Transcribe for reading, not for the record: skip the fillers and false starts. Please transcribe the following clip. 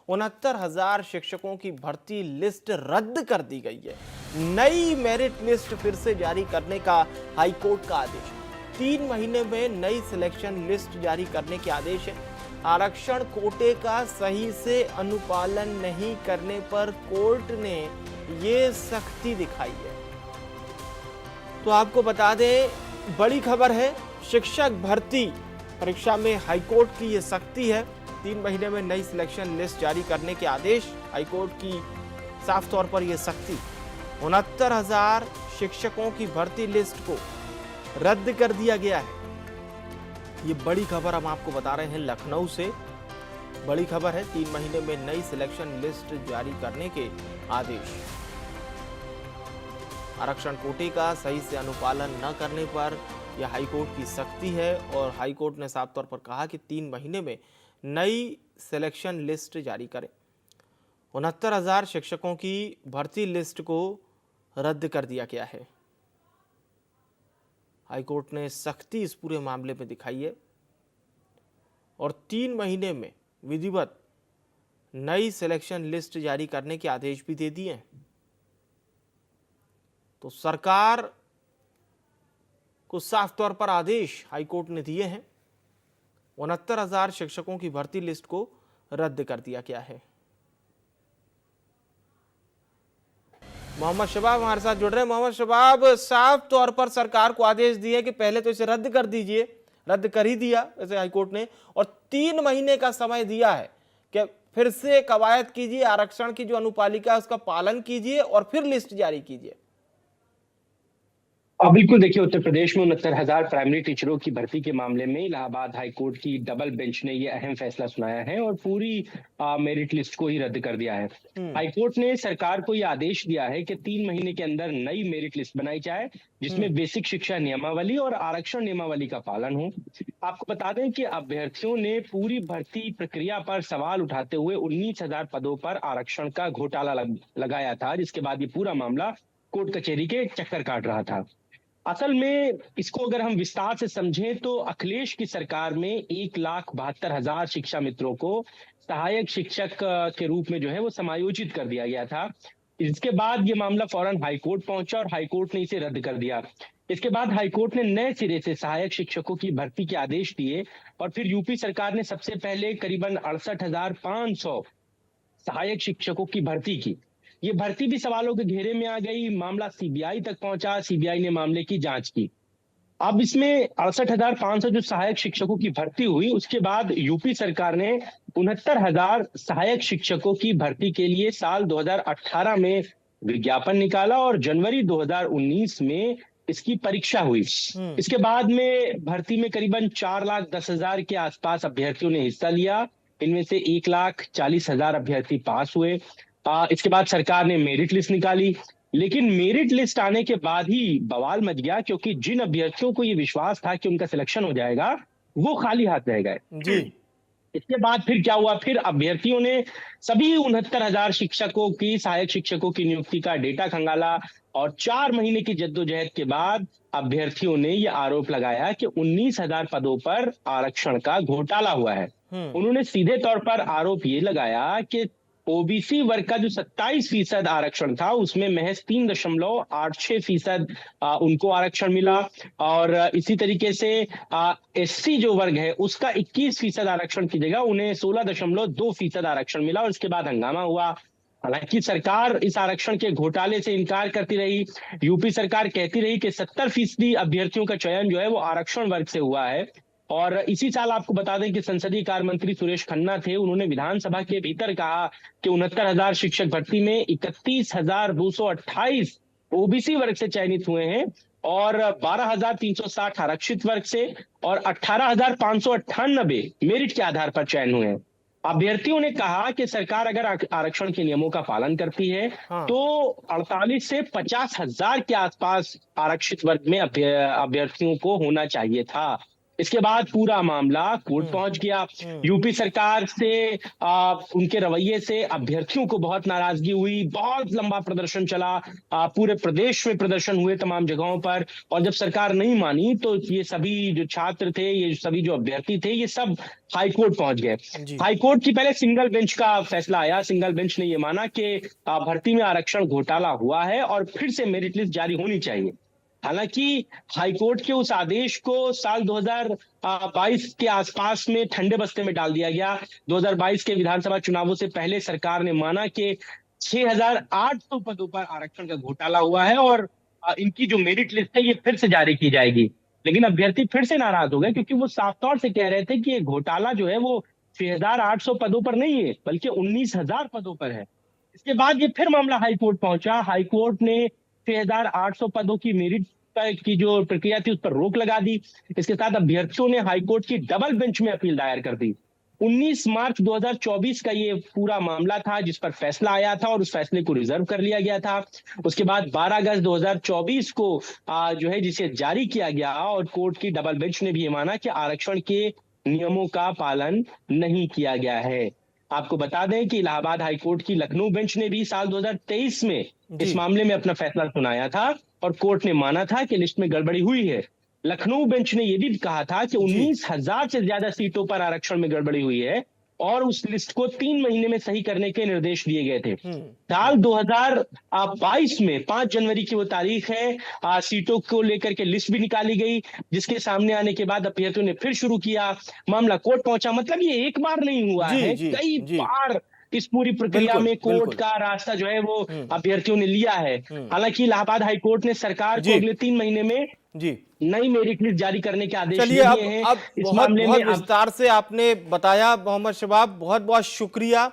69,000 शिक्षकों की भर्ती लिस्ट रद्द कर दी गई है। नई मेरिट लिस्ट फिर से जारी करने का हाईकोर्ट का आदेश। 3 महीने में नई सिलेक्शन लिस्ट जारी करने के आदेश है। आरक्षण कोटे का सही से अनुपालन नहीं करने पर कोर्ट ने ये सख्ती दिखाई है। तो आपको बता दें, बड़ी खबर है, शिक्षक भर्ती परीक्षा में हाईकोर्ट की ये सख्ती है। 3 महीने में नई सिलेक्शन लिस्ट जारी करने के आदेश, हाईकोर्ट की साफ तौर पर यह सख्ती। 69,000 शिक्षकों की भर्ती लिस्ट को रद्द कर दिया गया है। ये बड़ी खबर हम आपको बता रहे हैं लखनऊ से। बड़ी खबर है, 3 महीने में नई सिलेक्शन लिस्ट जारी करने के आदेश। आरक्षण कोटे का सही से अनुपालन न करने पर यह हाईकोर्ट की सख्ती है और हाईकोर्ट ने साफ तौर पर कहा कि 3 महीने में नई सिलेक्शन लिस्ट जारी करें। 69,000 शिक्षकों की भर्ती लिस्ट को रद्द कर दिया गया है। हाईकोर्ट ने सख्ती इस पूरे मामले में दिखाई है और 3 महीने में विधिवत नई सिलेक्शन लिस्ट जारी करने के आदेश भी दे दिए हैं। तो सरकार को साफ तौर पर आदेश हाईकोर्ट ने दिए हैं। 69,000 शिक्षकों की भर्ती लिस्ट को रद्द कर दिया गया है। मोहम्मद शबाब हमारे साथ जुड़ रहे हैं। मोहम्मद शबाब, साफ तौर पर सरकार को आदेश दिए कि पहले तो इसे रद्द कर दीजिए, रद्द कर ही दिया वैसे हाईकोर्ट ने, और 3 महीने का समय दिया है कि फिर से कवायद कीजिए, आरक्षण की जो अनुपालिका है उसका पालन कीजिए और फिर लिस्ट जारी कीजिए। बिल्कुल, देखिए उत्तर प्रदेश में 69,000 प्राइमरी टीचरों की भर्ती के मामले में इलाहाबाद हाईकोर्ट की डबल बेंच ने ये अहम फैसला सुनाया है और पूरी मेरिट लिस्ट को ही रद्द कर दिया है। हाईकोर्ट ने सरकार को ये आदेश दिया है कि 3 महीने के अंदर नई मेरिट लिस्ट बनाई जाए जिसमें बेसिक शिक्षा नियमावली और आरक्षण नियमावली का पालन हो। आपको बता दें कि अभ्यर्थियों ने पूरी भर्ती प्रक्रिया पर सवाल उठाते हुए 19,000 पदों पर आरक्षण का घोटाला लगाया था, जिसके बाद ये पूरा मामला कोर्ट कचहरी के चक्कर काट रहा था। असल में इसको अगर हम विस्तार से समझें तो अखिलेश की सरकार में 1,72,000 शिक्षा मित्रों को सहायक शिक्षक के रूप में जो है वो समायोजित कर दिया गया था। इसके बाद ये मामला फौरन हाईकोर्ट पहुंचा और हाईकोर्ट ने इसे रद्द कर दिया। इसके बाद हाईकोर्ट ने नए सिरे से सहायक शिक्षकों की भर्ती के आदेश दिए और फिर यूपी सरकार ने सबसे पहले करीबन 68,500 सहायक शिक्षकों की भर्ती की। ये भर्ती भी सवालों के घेरे में आ गई। मामला सीबीआई तक पहुंचा, सीबीआई ने मामले की जांच की। अब इसमें 68,500 जो सहायक शिक्षकों की भर्ती हुई, उसके बाद यूपी सरकार ने 69,000 सहायक शिक्षकों की भर्ती के लिए साल 2018 में विज्ञापन निकाला और जनवरी 2019 में इसकी परीक्षा हुई। इसके बाद में भर्ती में करीबन 4,10,000 के आसपास अभ्यर्थियों ने हिस्सा लिया। इनमें से 1,40,000 अभ्यर्थी पास हुए। इसके बाद सरकार ने मेरिट लिस्ट निकाली, लेकिन मेरिट लिस्ट आने के बाद ही बवाल मच गया क्योंकि जिन अभ्यर्थियों को ये विश्वास था कि उनका सिलेक्शन हो जाएगा वो खाली हाथ रह गए जी। इसके बाद फिर क्या हुआ, फिर अभ्यर्थियों ने सभी 69,000 शिक्षकों की सहायक शिक्षकों की नियुक्ति का डेटा खंगाला और 4 महीने की जद्दोजहद के बाद अभ्यर्थियों ने यह आरोप लगाया कि 19,000 पदों पर आरक्षण का घोटाला हुआ है। उन्होंने सीधे तौर पर आरोप ये लगाया कि ओबीसी वर्ग का जो 27% आरक्षण था उसमें महज 3.86% उनको आरक्षण मिला और इसी तरीके से एससी जो वर्ग है उसका 21% आरक्षण की जगह उन्हें 16.2% आरक्षण मिला और इसके बाद हंगामा हुआ। हालांकि सरकार इस आरक्षण के घोटाले से इनकार करती रही। यूपी सरकार कहती रही कि 70% अभ्यर्थियों का चयन जो है वो आरक्षण वर्ग से हुआ है। और इसी साल आपको बता दें कि संसदीय कार्य मंत्री सुरेश खन्ना थे, उन्होंने विधानसभा के भीतर कहा कि 69,000 शिक्षक भर्ती में 31,228 ओबीसी वर्ग से चयनित हुए हैं और 12,360 आरक्षित वर्ग से और 18,598 मेरिट के आधार पर चयन हुए हैं। अभ्यर्थियों ने कहा कि सरकार अगर आरक्षण के नियमों का पालन करती है तो 48 से 50,000 के आसपास आरक्षित वर्ग में अभ्यर्थियों को होना चाहिए था। इसके बाद पूरा मामला कोर्ट पहुंच गया। यूपी सरकार से उनके रवैये से अभ्यर्थियों को बहुत नाराजगी हुई, बहुत लंबा प्रदर्शन चला, पूरे प्रदेश में प्रदर्शन हुए तमाम जगहों पर। और जब सरकार नहीं मानी तो ये सभी जो छात्र थे, ये सभी जो अभ्यर्थी थे, ये सब हाईकोर्ट पहुंच गए। हाईकोर्ट की पहले सिंगल बेंच का फैसला आया। सिंगल बेंच ने ये माना कि भर्ती में आरक्षण घोटाला हुआ है और फिर से मेरिट लिस्ट जारी होनी चाहिए। हालांकि हाईकोर्ट के उस आदेश को साल 2022 के आसपास में ठंडे बस्ते में डाल दिया गया। 2022 के विधानसभा चुनावों से पहले सरकार ने माना कि 6,800 पदों पर आरक्षण का घोटाला हुआ है और इनकी जो मेरिट लिस्ट है ये फिर से जारी की जाएगी। लेकिन अभ्यर्थी फिर से नाराज हो गए, क्योंकि वो साफ तौर से कह रहे थे कि ये घोटाला जो है वो 6,800 पदों पर नहीं है, बल्कि 19,000 पदों पर है। इसके बाद ये फिर मामला हाईकोर्ट पहुंचा। हाईकोर्ट ने 6,800 पदों की मेरिट की जो प्रक्रिया थी उस पर रोक लगा दी। इसके साथ अभ्यर्थियों ने हाईकोर्ट की डबल बेंच में अपील दायर कर दी। 19 मार्च 2024 का ये पूरा मामला था जिस पर फैसला आया था और उस फैसले को रिजर्व कर लिया गया था। उसके बाद 12 अगस्त 2024 को जो है जिसे जारी किया गया और कोर्ट की डबल बेंच ने भी ये माना कि आरक्षण के नियमों का पालन नहीं किया गया है। आपको बता दें कि इलाहाबाद हाईकोर्ट की लखनऊ बेंच ने भी साल 2023 में इस मामले में अपना फैसला सुनाया था और कोर्ट ने माना था कि लिस्ट में गड़बड़ी हुई है। लखनऊ बेंच ने यह भी कहा था कि 19,000 से ज्यादा सीटों पर आरक्षण में गड़बड़ी हुई है और उस लिस्ट को 3 महीने में सही करने के निर्देश दिए गए थे। साल 2022 में 5 जनवरी की वो तारीख है, सीटों को लेकर के लिस्ट भी निकाली गई, जिसके सामने आने के बाद अभ्यर्थियों ने फिर शुरू किया। मामला कोर्ट पहुंचा। मतलब ये एक बार नहीं हुआ है, कई बार इस पूरी प्रक्रिया में कोर्ट का रास्ता जो है वो अभ्यर्थियों ने लिया है। हालांकि इलाहाबाद हाईकोर्ट ने सरकार को अगले 3 महीने में नई मेरिट लिस्ट जारी करने के आदेश दिए हैं। अब बहुत विस्तार से आपने बताया मोहम्मद शबाब, बहुत बहुत शुक्रिया।